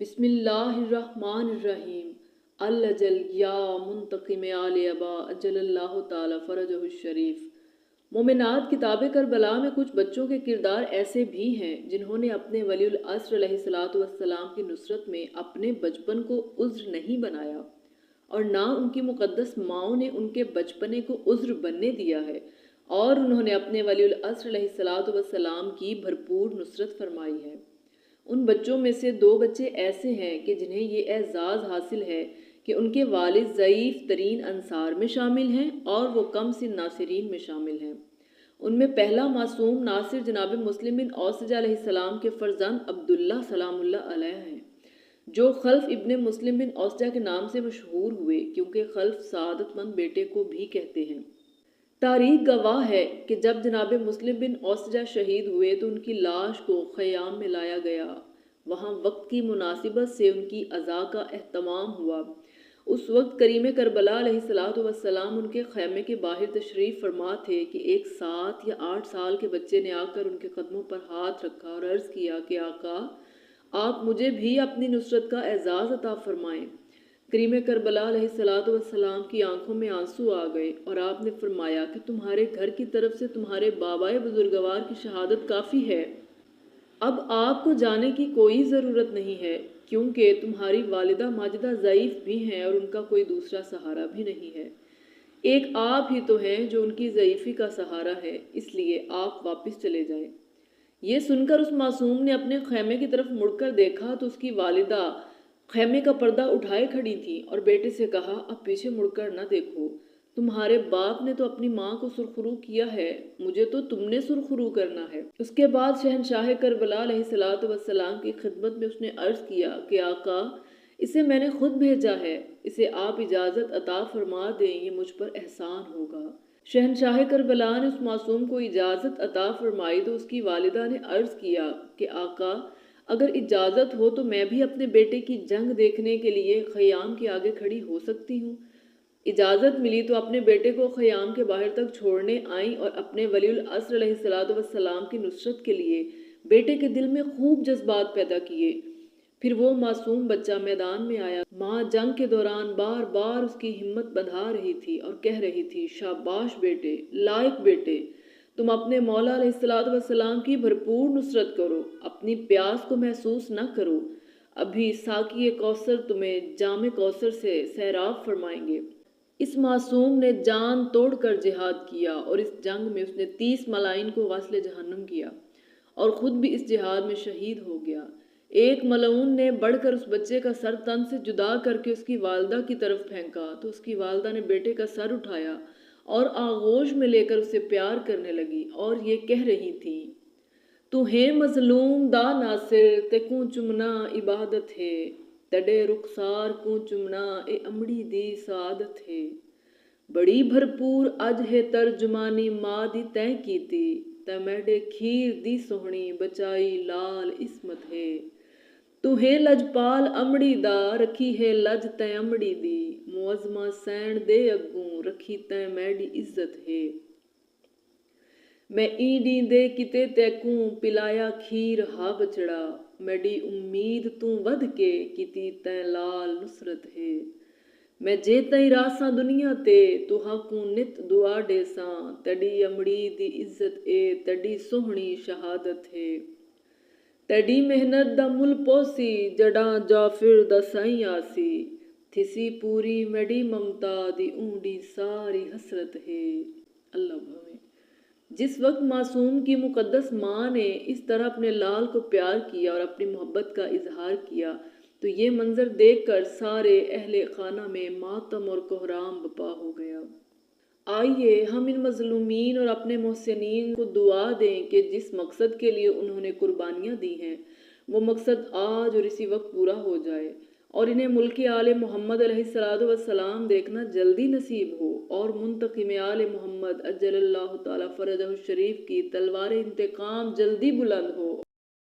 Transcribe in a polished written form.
بسم اللہ الرحمن الرحیم الجل یا منتقم آل ابا اجل اللہ تعالی فرجہ الشریف۔ مومنات کتاب کربلا میں کچھ بچوں کے کردار ایسے بھی ہیں جنہوں نے اپنے ولی العصر علیہ الصلوۃ والسلام کی نصرت میں اپنے بچپن کو عذر نہیں بنایا، اور نہ ان کی مقدس ماؤں نے ان کے بچپنے کو عذر بننے دیا ہے، اور انہوں نے اپنے ولی العصر علیہ الصلوۃ والسلام کی بھرپور نصرت فرمائی ہے۔ ان بچوں میں سے 2 بچے ایسے ہیں کہ جنہیں یہ اعزاز حاصل ہے کہ ان کے والد ضعیف ترین انصار میں شامل ہیں اور وہ کم سن ناصرین میں شامل ہیں۔ ان میں پہلا معصوم ناصر جناب مسلم بن اوسجہ علیہ السلام کے فرزند عبداللہ سلام اللہ علیہ ہیں، جو خلف ابن مسلم بن اوسجہ کے نام سے مشہور ہوئے، کیونکہ خلف سعادت مند بیٹے کو بھی کہتے ہیں۔ تاریخ گواہ ہے کہ جب جناب مسلم بن اوسجہ شہید ہوئے تو ان کی لاش کو خیام میں لایا گیا، وہاں وقت کی مناسبت سے ان کی عزا کا اہتمام ہوا۔ اس وقت کریم کربلا علیہ السلام ان کے خیمے کے باہر تشریف فرما تھے کہ ایک 7 یا 8 سال کے بچے نے آ کر ان کے قدموں پر ہاتھ رکھا اور عرض کیا کہ آقا، آپ مجھے بھی اپنی نصرت کا اعزاز عطا فرمائیں۔ کریم کربلا علیہ السلام کی آنکھوں میں آنسو آ گئے اور آپ نے فرمایا کہ تمہارے گھر کی طرف سے تمہارے بابائے بزرگوار کی شہادت کافی ہے، اب آپ کو جانے کی کوئی ضرورت نہیں ہے، کیونکہ تمہاری والدہ ماجدہ ضعیف بھی ہیں اور ان کا کوئی دوسرا سہارا بھی نہیں ہے، ایک آپ ہی تو ہیں جو ان کی ضعیفی کا سہارا ہے، اس لیے آپ واپس چلے جائیں۔ یہ سن کر اس معصوم نے اپنے خیمے کی طرف مڑ کر دیکھا تو اس کی والدہ خیمے کا پردہ اٹھائے کھڑی تھی اور بیٹے سے کہا، اب پیچھے مڑ کر نہ دیکھو، تمہارے باپ نے تو اپنی ماں کو سرخرو کیا ہے، مجھے تو تم نے سرخرو کرنا ہے۔ اس کے بعد شہنشاہ کربلا علیہ السلام کی خدمت میں اس نے عرض کیا کہ آقا، اسے میں نے خود بھیجا ہے، اسے آپ اجازت عطا فرما دیں، یہ مجھ پر احسان ہوگا۔ شہنشاہ کربلا نے اس معصوم کو اجازت عطا فرمائی تو اس کی والدہ نے عرض کیا کہ آقا، اگر اجازت ہو تو میں بھی اپنے بیٹے کی جنگ دیکھنے کے لیے خیام کے آگے کھڑی ہو سکتی ہوں۔ اجازت ملی تو اپنے بیٹے کو خیام کے باہر تک چھوڑنے آئیں اور اپنے ولی العصر علیہ السلام کی نصرت کے لیے بیٹے کے دل میں خوب جذبات پیدا کیے۔ پھر وہ معصوم بچہ میدان میں آیا، ماں جنگ کے دوران بار بار اس کی ہمت بندھا رہی تھی اور کہہ رہی تھی، شاباش بیٹے، لائق بیٹے، تم اپنے مولا علیہ السلام کی بھرپور نصرت کرو، اپنی پیاس کو محسوس نہ کرو، ابھی ساقی کوثر تمہیں جام کوثر سے سیراب فرمائیں گے۔ اس معصوم نے جان توڑ کر جہاد کیا اور اس جنگ میں اس نے 30 ملائن کو غسل جہنم کیا اور خود بھی اس جہاد میں شہید ہو گیا۔ ایک ملعون نے بڑھ کر اس بچے کا سر تن سے جدا کر کے اس کی والدہ کی طرف پھینکا تو اس کی والدہ نے بیٹے کا سر اٹھایا اور آغوش میں لے کر اسے پیار کرنے لگی اور یہ کہہ رہی تھی، تو ہے مظلوم دا ناصر تے کوں چمنا عبادت ہے، تڈے رخسار کوں چمنا اے امڑی دی سعادت ہے، بڑی بھرپور اج ہے ترجمانی ماں دی تیں کیتی، تے میڈے کھیر دی سوہنی بچائی لال عصمت ہے، تو ہے لجپال امڑی دا رکھی ہے لج تیں امڑی دی، معظمہ سین دے اگوں رکھی تیں میڈی عزت ہے، میں ایڈی دے کتے تیکوں پلایا کھیر ہا بچڑا، میڈی امید توں ود کے کیتی تیں لال نصرت ہے، میں جے تئیں راساں دنیا تے تو ہاکوں نت دعا ڈیساں، تڈی امڑی دی عزت اے تڈی سوہنی شہادت ہے، تڈی محنت دا مل پوسی جڈاں جعفر دا سائیں آسی، تھسی پوری میڈی ممتا دی اونڈی ساری حسرت ہے۔ اللہ بھویں۔ جس وقت معصوم کی مقدس ماں نے اس طرح اپنے لال کو پیار کیا اور اپنی محبت کا اظہار کیا تو یہ منظر دیکھ کر سارے اہل خانہ میں ماتم اور کوہرام بپا ہو گیا۔ آئیے ہم ان مظلومین اور اپنے محسنین کو دعا دیں کہ جس مقصد کے لیے انہوں نے قربانیاں دی ہیں وہ مقصد آج اور اسی وقت پورا ہو جائے اور انہیں ملک آل محمد علیہ السلام دیکھنا جلدی نصیب ہو اور منتقم آل محمد اجل اللہ تعالی فرجہ الشریف کی تلوار انتقام جلدی بلند ہو۔